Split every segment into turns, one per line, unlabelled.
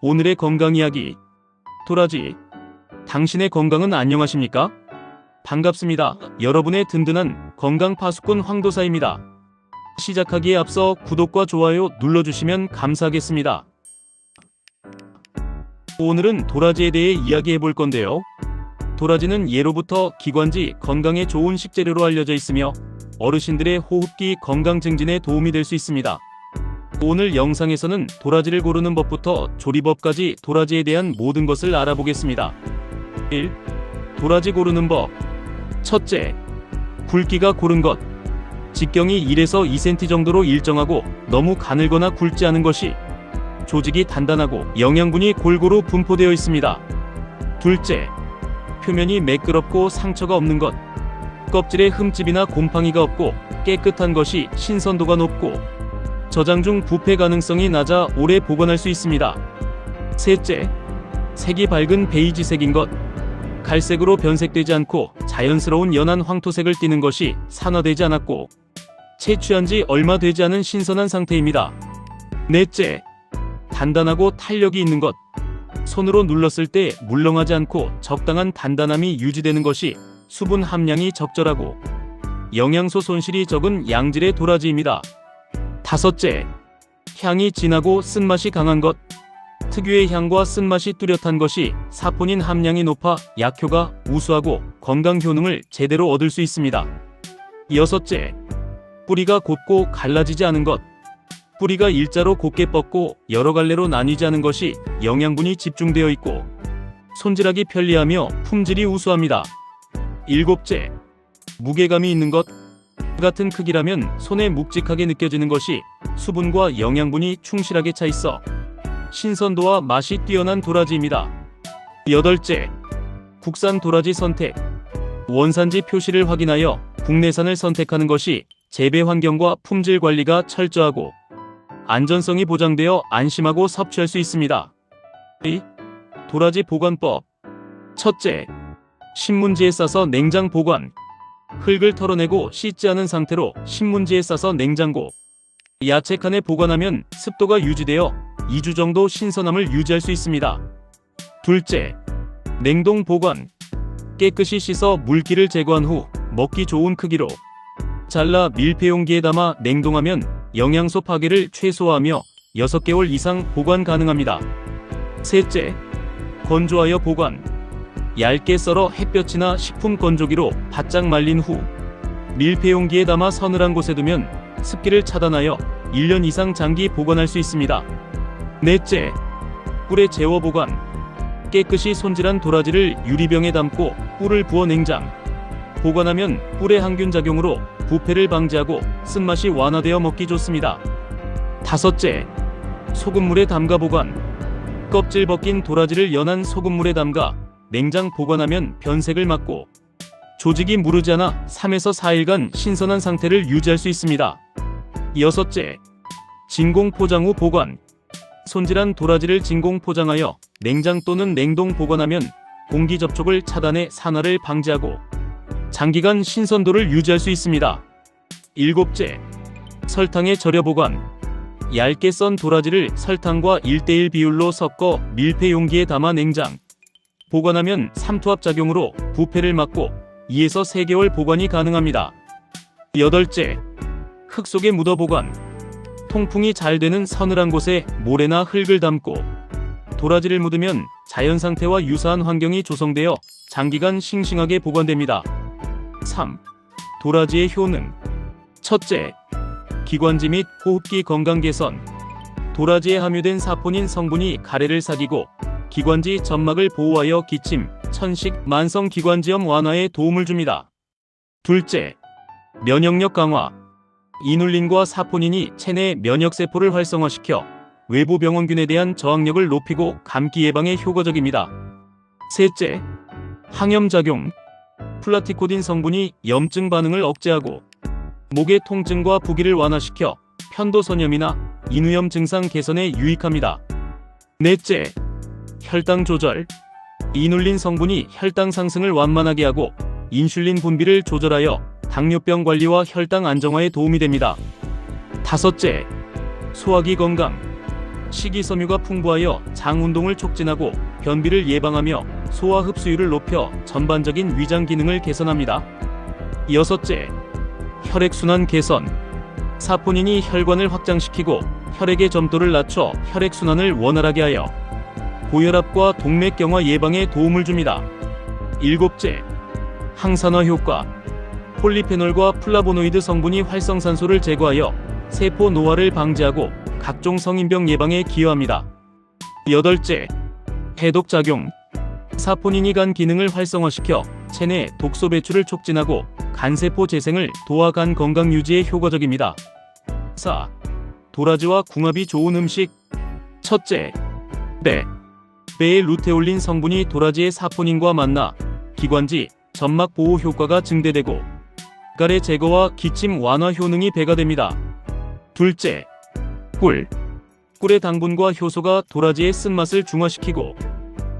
오늘의 건강 이야기. 도라지. 당신의 건강은 안녕하십니까? 반갑습니다. 여러분의 든든한 건강 파수꾼 황도사입니다. 시작하기에 앞서 구독과 좋아요 눌러주시면 감사하겠습니다. 오늘은 도라지에 대해 이야기해 볼 건데요. 도라지는 예로부터 기관지 건강에 좋은 식재료로 알려져 있으며 어르신들의 호흡기 건강 증진에 도움이 될 수 있습니다. 오늘 영상에서는 도라지를 고르는 법부터 조리법까지 도라지에 대한 모든 것을 알아보겠습니다. 1. 도라지 고르는 법. 첫째, 굵기가 고른 것. 직경이 1에서 2cm 정도로 일정하고 너무 가늘거나 굵지 않은 것이 조직이 단단하고 영양분이 골고루 분포되어 있습니다. 둘째, 표면이 매끄럽고 상처가 없는 것. 껍질에 흠집이나 곰팡이가 없고 깨끗한 것이 신선도가 높고 저장 중 부패 가능성이 낮아 오래 보관할 수 있습니다. 셋째, 색이 밝은 베이지색인 것. 갈색으로 변색되지 않고 자연스러운 연한 황토색을 띠는 것이 산화되지 않았고 채취한 지 얼마 되지 않은 신선한 상태입니다. 넷째, 단단하고 탄력이 있는 것. 손으로 눌렀을 때 물렁하지 않고 적당한 단단함이 유지되는 것이 수분 함량이 적절하고 영양소 손실이 적은 양질의 도라지입니다. 다섯째, 향이 진하고 쓴맛이 강한 것. 특유의 향과 쓴맛이 뚜렷한 것이 사포닌 함량이 높아 약효가 우수하고 건강 효능을 제대로 얻을 수 있습니다. 여섯째, 뿌리가 곧고 갈라지지 않은 것. 뿌리가 일자로 곧게 뻗고 여러 갈래로 나뉘지 않은 것이 영양분이 집중되어 있고 손질하기 편리하며 품질이 우수합니다. 일곱째, 무게감이 있는 것. 같은 크기라면 손에 묵직하게 느껴지는 것이 수분과 영양분이 충실하게 차 있어 신선도와 맛이 뛰어난 도라지입니다. 여덟째, 국산 도라지 선택. 원산지 표시를 확인하여 국내산을 선택하는 것이 재배 환경과 품질 관리가 철저하고 안전성이 보장되어 안심하고 섭취할 수 있습니다. 2. 도라지 보관법. 첫째, 신문지에 싸서 냉장 보관. 흙을 털어내고 씻지 않은 상태로 신문지에 싸서 냉장고, 야채칸에 보관하면 습도가 유지되어 2주 정도 신선함을 유지할 수 있습니다. 둘째, 냉동 보관. 깨끗이 씻어 물기를 제거한 후 먹기 좋은 크기로 잘라 밀폐용기에 담아 냉동하면 영양소 파괴를 최소화하며 6개월 이상 보관 가능합니다. 셋째, 건조하여 보관. 얇게 썰어 햇볕이나 식품 건조기로 바짝 말린 후 밀폐용기에 담아 서늘한 곳에 두면 습기를 차단하여 1년 이상 장기 보관할 수 있습니다. 넷째, 꿀에 재워 보관. 깨끗이 손질한 도라지를 유리병에 담고 꿀을 부어 냉장 보관하면 꿀의 항균 작용으로 부패를 방지하고 쓴맛이 완화되어 먹기 좋습니다. 다섯째, 소금물에 담가 보관. 껍질 벗긴 도라지를 연한 소금물에 담가 냉장 보관하면 변색을 막고 조직이 무르지 않아 3에서 4일간 신선한 상태를 유지할 수 있습니다. 여섯째, 진공 포장 후 보관. 손질한 도라지를 진공 포장하여 냉장 또는 냉동 보관하면 공기 접촉을 차단해 산화를 방지하고 장기간 신선도를 유지할 수 있습니다. 일곱째, 설탕에 절여 보관. 얇게 썬 도라지를 설탕과 1:1 비율로 섞어 밀폐 용기에 담아 냉장 보관하면 삼투압 작용으로 부패를 막고 2에서 3개월 보관이 가능합니다. 여덟째, 흙 속에 묻어 보관. 통풍이 잘 되는 서늘한 곳에 모래나 흙을 담고 도라지를 묻으면 자연 상태와 유사한 환경이 조성되어 장기간 싱싱하게 보관됩니다. 3. 도라지의 효능. 첫째, 기관지 및 호흡기 건강 개선. 도라지에 함유된 사포닌 성분이 가래를 사귀고 기관지 점막을 보호하여 기침, 천식, 만성 기관지염 완화에 도움을 줍니다. 둘째, 면역력 강화. 이눌린과 사포닌이 체내 면역세포를 활성화시켜 외부 병원균에 대한 저항력을 높이고 감기 예방에 효과적입니다. 셋째, 항염작용. 플라티코딘 성분이 염증 반응을 억제하고 목의 통증과 부기를 완화시켜 편도선염이나 인후염 증상 개선에 유익합니다. 넷째, 혈당 조절. 이눌린 성분이 혈당 상승을 완만하게 하고 인슐린 분비를 조절하여 당뇨병 관리와 혈당 안정화에 도움이 됩니다. 다섯째, 소화기 건강. 식이섬유가 풍부하여 장 운동을 촉진하고 변비를 예방하며 소화 흡수율을 높여 전반적인 위장 기능을 개선합니다. 여섯째, 혈액순환 개선. 사포닌이 혈관을 확장시키고 혈액의 점도를 낮춰 혈액순환을 원활하게 하여 고혈압과 동맥경화 예방에 도움을 줍니다. 일곱째, 항산화 효과. 폴리페놀과 플라보노이드 성분이 활성산소를 제거하여 세포 노화를 방지하고 각종 성인병 예방에 기여합니다. 여덟째, 해독작용. 사포닌이 간 기능을 활성화시켜 체내 독소 배출을 촉진하고 간세포 재생을 도와 간 건강 유지에 효과적입니다. 4. 도라지와 궁합이 좋은 음식. 첫째, 배. 배의 루테올린 성분이 도라지의 사포닌과 만나 기관지, 점막 보호 효과가 증대되고 가래 제거와 기침 완화 효능이 배가됩니다. 둘째, 꿀. 꿀의 당분과 효소가 도라지의 쓴맛을 중화시키고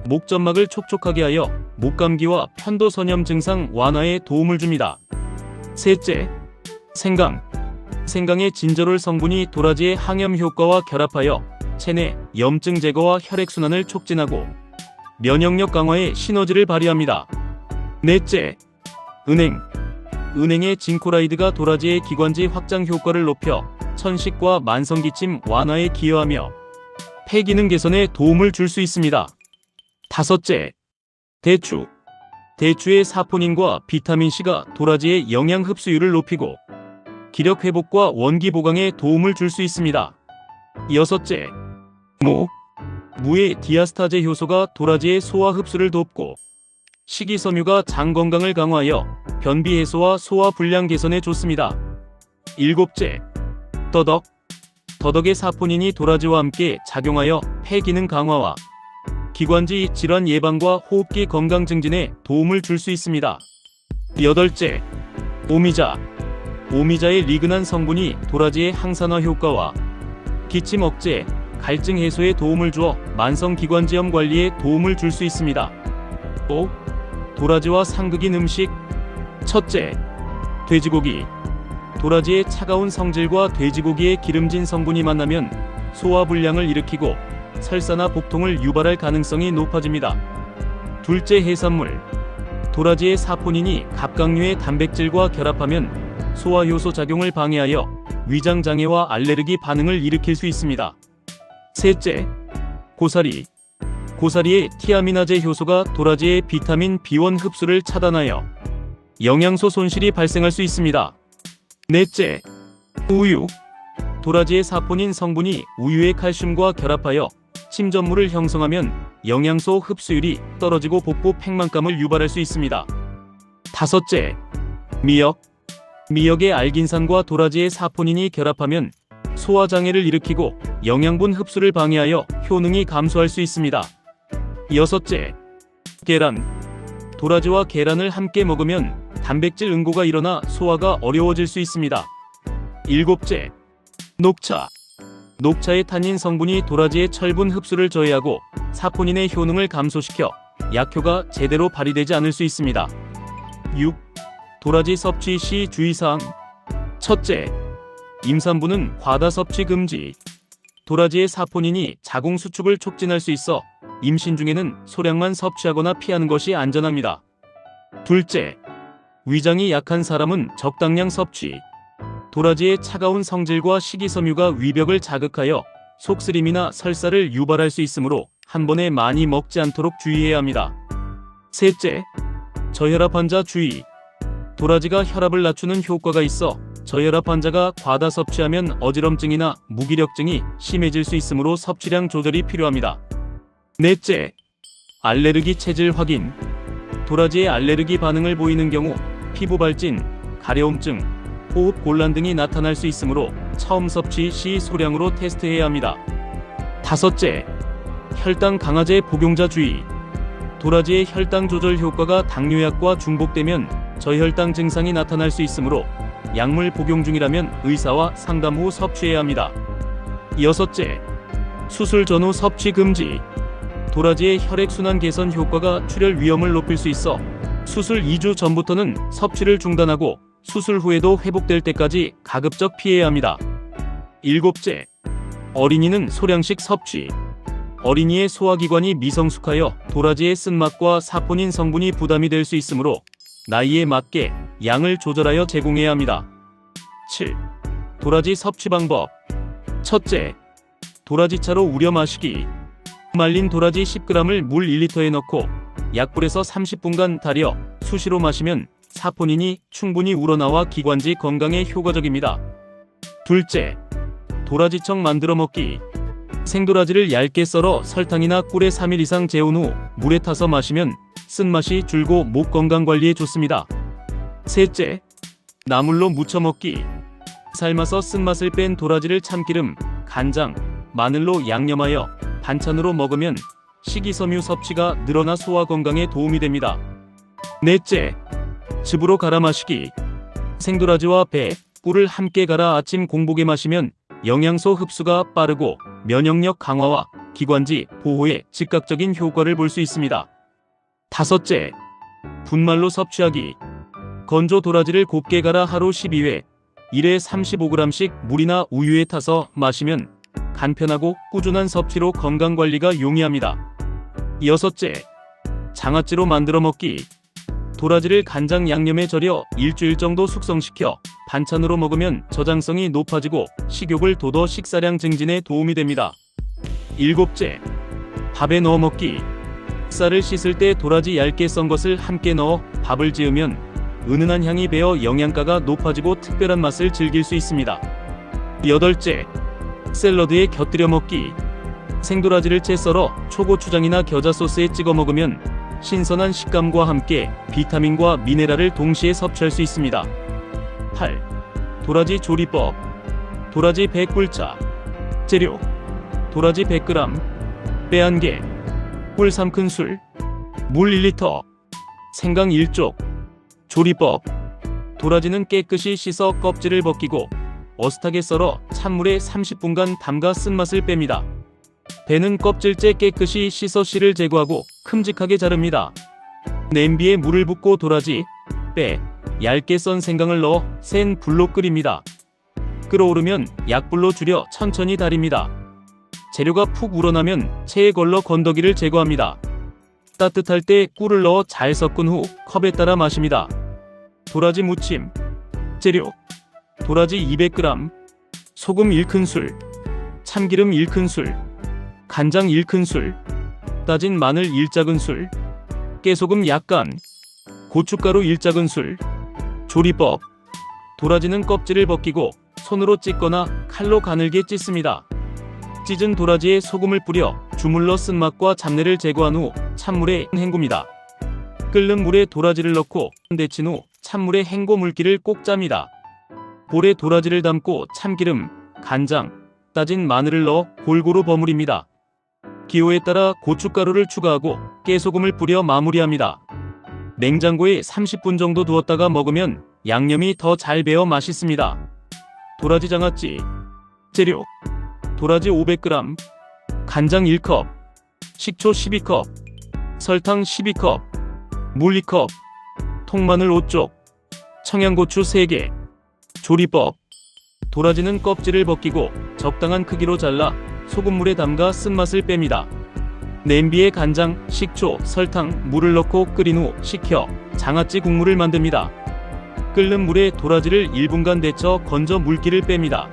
목점막을 촉촉하게 하여 목감기와 편도선염 증상 완화에 도움을 줍니다. 셋째, 생강. 생강의 진저롤 성분이 도라지의 항염 효과와 결합하여 체내 염증 제거와 혈액순환을 촉진하고 면역력 강화에 시너지를 발휘합니다. 넷째, 은행. 은행의 징코라이드가 도라지의 기관지 확장 효과를 높여 천식과 만성기침 완화에 기여하며 폐기능 개선에 도움을 줄 수 있습니다. 다섯째, 대추. 대추의 사포닌과 비타민C가 도라지의 영양 흡수율을 높이고 기력 회복과 원기 보강에 도움을 줄 수 있습니다. 여섯째, 무. 무의 디아스타제 효소가 도라지의 소화 흡수를 돕고 식이섬유가 장 건강을 강화하여 변비 해소와 소화 불량 개선에 좋습니다. 일곱째, 더덕. 더덕의 사포닌이 도라지와 함께 작용하여 폐 기능 강화와 기관지 질환 예방과 호흡기 건강 증진에 도움을 줄 수 있습니다. 여덟째, 오미자. 오미자의 리그난 성분이 도라지의 항산화 효과와 기침 억제, 갈증 해소에 도움을 주어 만성 기관지염 관리에 도움을 줄 수 있습니다. 5. 도라지와 상극인 음식. 첫째, 돼지고기. 도라지의 차가운 성질과 돼지고기의 기름진 성분이 만나면 소화불량을 일으키고 설사나 복통을 유발할 가능성이 높아집니다. 둘째, 해산물. 도라지의 사포닌이 갑각류의 단백질과 결합하면 소화효소 작용을 방해하여 위장장애와 알레르기 반응을 일으킬 수 있습니다. 셋째, 고사리. 고사리의 티아미나제 효소가 도라지의 비타민 B1 흡수를 차단하여 영양소 손실이 발생할 수 있습니다. 넷째, 우유. 도라지의 사포닌 성분이 우유의 칼슘과 결합하여 침전물을 형성하면 영양소 흡수율이 떨어지고 복부 팽만감을 유발할 수 있습니다. 다섯째, 미역. 미역의 알긴산과 도라지의 사포닌이 결합하면 소화장애를 일으키고 영양분 흡수를 방해하여 효능이 감소할 수 있습니다. 여섯째, 계란. 도라지와 계란을 함께 먹으면 단백질 응고가 일어나 소화가 어려워질 수 있습니다. 일곱째, 녹차. 녹차의 타닌 성분이 도라지의 철분 흡수를 저해하고 사포닌의 효능을 감소시켜 약효가 제대로 발휘되지 않을 수 있습니다. 6. 도라지 섭취 시 주의사항. 첫째, 임산부는 과다 섭취 금지. 도라지의 사포닌이 자궁 수축을 촉진할 수 있어 임신 중에는 소량만 섭취하거나 피하는 것이 안전합니다. 둘째, 위장이 약한 사람은 적당량 섭취. 도라지의 차가운 성질과 식이섬유가 위벽을 자극하여 속쓰림이나 설사를 유발할 수 있으므로 한 번에 많이 먹지 않도록 주의해야 합니다. 셋째, 저혈압 환자 주의. 도라지가 혈압을 낮추는 효과가 있어 저혈압 환자가 과다 섭취하면 어지럼증이나 무기력증이 심해질 수 있으므로 섭취량 조절이 필요합니다. 넷째, 알레르기 체질 확인. 도라지의 알레르기 반응을 보이는 경우 피부 발진, 가려움증, 호흡 곤란 등이 나타날 수 있으므로 처음 섭취 시 소량으로 테스트해야 합니다. 다섯째, 혈당 강화제 복용자 주의. 도라지의 혈당 조절 효과가 당뇨약과 중복되면 저혈당 증상이 나타날 수 있으므로 약물 복용 중이라면 의사와 상담 후 섭취해야 합니다. 여섯째, 수술 전후 섭취 금지. 도라지의 혈액순환 개선 효과가 출혈 위험을 높일 수 있어 수술 2주 전부터는 섭취를 중단하고 수술 후에도 회복될 때까지 가급적 피해야 합니다. 일곱째, 어린이는 소량씩 섭취. 어린이의 소화기관이 미성숙하여 도라지의 쓴맛과 사포닌 성분이 부담이 될 수 있으므로 나이에 맞게 양을 조절하여 제공해야 합니다. 7. 도라지 섭취 방법. 첫째, 도라지차로 우려 마시기. 말린 도라지 10g을 물 1리터에 넣고 약불에서 30분간 달여 수시로 마시면 사포닌이 충분히 우러나와 기관지 건강에 효과적입니다. 둘째, 도라지청 만들어 먹기. 생도라지를 얇게 썰어 설탕이나 꿀에 3일 이상 재운 후 물에 타서 마시면 쓴맛이 줄고 목 건강 관리에 좋습니다. 셋째, 나물로 무쳐 먹기. 삶아서 쓴맛을 뺀 도라지를 참기름, 간장, 마늘로 양념하여 반찬으로 먹으면 식이섬유 섭취가 늘어나 소화 건강에 도움이 됩니다. 넷째, 즙으로 갈아 마시기. 생도라지와 배, 꿀을 함께 갈아 아침 공복에 마시면 영양소 흡수가 빠르고 면역력 강화와 기관지 보호에 즉각적인 효과를 볼 수 있습니다. 다섯째, 분말로 섭취하기. 건조 도라지를 곱게 갈아 하루 12회, 1회 35g씩 물이나 우유에 타서 마시면 간편하고 꾸준한 섭취로 건강관리가 용이합니다. 여섯째, 장아찌로 만들어 먹기. 도라지를 간장 양념에 절여 일주일 정도 숙성시켜 반찬으로 먹으면 저장성이 높아지고 식욕을 돋워 식사량 증진에 도움이 됩니다. 일곱째, 밥에 넣어 먹기. 쌀을 씻을 때 도라지 얇게 썬 것을 함께 넣어 밥을 지으면 은은한 향이 배어 영양가가 높아지고 특별한 맛을 즐길 수 있습니다. 여덟째, 샐러드에 곁들여 먹기. 생도라지를 채 썰어 초고추장이나 겨자 소스에 찍어 먹으면 신선한 식감과 함께 비타민과 미네랄을 동시에 섭취할 수 있습니다. 8. 도라지 조리법. 도라지 100꿀차. 재료: 도라지 100g, 배 1개, 꿀 3큰술, 물 1리터, 생강 1쪽. 조리법: 도라지는 깨끗이 씻어 껍질을 벗기고 어슷하게 썰어 찬물에 30분간 담가 쓴맛을 뺍니다. 배는 껍질째 깨끗이 씻어 씨를 제거하고 큼직하게 자릅니다. 냄비에 물을 붓고 도라지, 배, 얇게 썬 생강을 넣어 센 불로 끓입니다. 끓어오르면 약불로 줄여 천천히 달입니다. 재료가 푹 우러나면 체에 걸러 건더기를 제거합니다. 따뜻할 때 꿀을 넣어 잘 섞은 후 컵에 따라 마십니다. 도라지 무침. 재료: 도라지 200g, 소금 1큰술, 참기름 1큰술, 간장 1큰술, 다진 마늘 1작은술, 깨소금 약간, 고춧가루 1작은술. 조리법: 도라지는 껍질을 벗기고 손으로 찢거나 칼로 가늘게 찢습니다. 찢은 도라지에 소금을 뿌려 주물러 쓴맛과 잡내를 제거한 후 찬물에 헹굽니다. 끓는 물에 도라지를 넣고 데친 후 찬물에 헹궈 물기를 꼭 짭니다. 볼에 도라지를 담고 참기름, 간장, 다진 마늘을 넣어 골고루 버무립니다. 기호에 따라 고춧가루를 추가하고 깨소금을 뿌려 마무리합니다. 냉장고에 30분 정도 두었다가 먹으면 양념이 더 잘 배어 맛있습니다. 도라지 장아찌. 재료: 도라지 500g, 간장 1컵, 식초 12컵, 설탕 12컵, 물 2컵, 통마늘 5쪽, 청양고추 3개. 조리법: 도라지는 껍질을 벗기고 적당한 크기로 잘라 소금물에 담가 쓴맛을 뺍니다. 냄비에 간장, 식초, 설탕, 물을 넣고 끓인 후 식혀 장아찌 국물을 만듭니다. 끓는 물에 도라지를 1분간 데쳐 건져 물기를 뺍니다.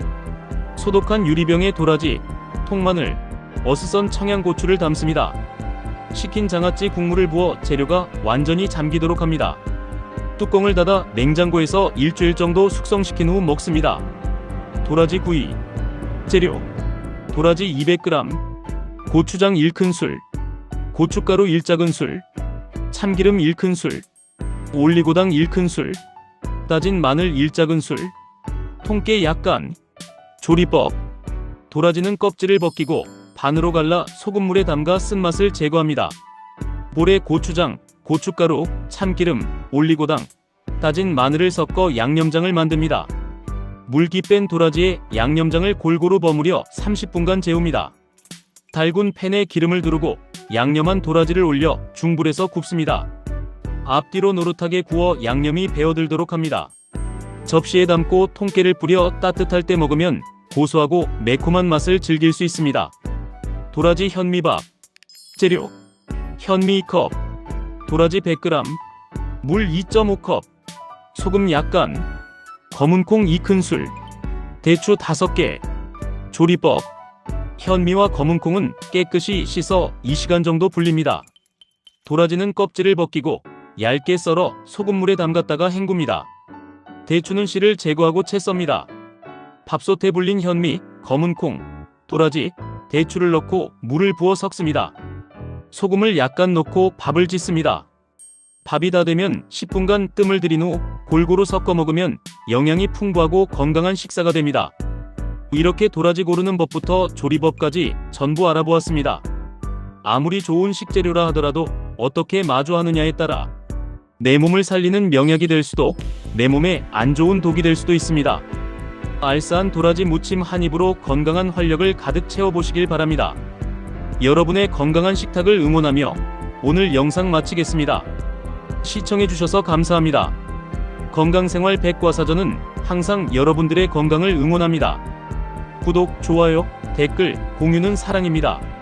소독한 유리병에 도라지, 통마늘, 어슷 썬 청양고추를 담습니다. 식힌 장아찌 국물을 부어 재료가 완전히 잠기도록 합니다. 뚜껑을 닫아 냉장고에서 일주일 정도 숙성시킨 후 먹습니다. 도라지 구이. 재료: 도라지 200g, 고추장 1큰술, 고춧가루 1작은술, 참기름 1큰술, 올리고당 1큰술, 다진 마늘 1작은술, 통깨 약간. 조리법: 도라지는 껍질을 벗기고 반으로 갈라 소금물에 담가 쓴맛을 제거합니다. 볼에 고추장, 고춧가루, 참기름, 올리고당, 다진 마늘을 섞어 양념장을 만듭니다. 물기 뺀 도라지에 양념장을 골고루 버무려 30분간 재웁니다. 달군 팬에 기름을 두르고 양념한 도라지를 올려 중불에서 굽습니다. 앞뒤로 노릇하게 구워 양념이 배어들도록 합니다. 접시에 담고 통깨를 뿌려 따뜻할 때 먹으면 고소하고 매콤한 맛을 즐길 수 있습니다. 도라지 현미밥. 재료: 현미 2컵, 도라지 100g, 물 2.5컵, 소금 약간, 검은콩 2큰술, 대추 5개. 조리법: 현미와 검은콩은 깨끗이 씻어 2시간 정도 불립니다. 도라지는 껍질을 벗기고 얇게 썰어 소금물에 담갔다가 헹굽니다. 대추는 씨를 제거하고 채 썹니다. 밥솥에 불린 현미, 검은콩, 도라지, 대추를 넣고 물을 부어 섞습니다. 소금을 약간 넣고 밥을 짓습니다. 밥이 다 되면 10분간 뜸을 들인 후 골고루 섞어 먹으면 영양이 풍부하고 건강한 식사가 됩니다. 이렇게 도라지 고르는 법부터 조리법까지 전부 알아보았습니다. 아무리 좋은 식재료라 하더라도 어떻게 마주하느냐에 따라 내 몸을 살리는 명약이 될 수도, 내 몸에 안 좋은 독이 될 수도 있습니다. 알싸한 도라지 무침 한 입으로 건강한 활력을 가득 채워보시길 바랍니다. 여러분의 건강한 식탁을 응원하며 오늘 영상 마치겠습니다. 시청해주셔서 감사합니다. 건강생활 백과사전은 항상 여러분들의 건강을 응원합니다. 구독, 좋아요, 댓글, 공유는 사랑입니다.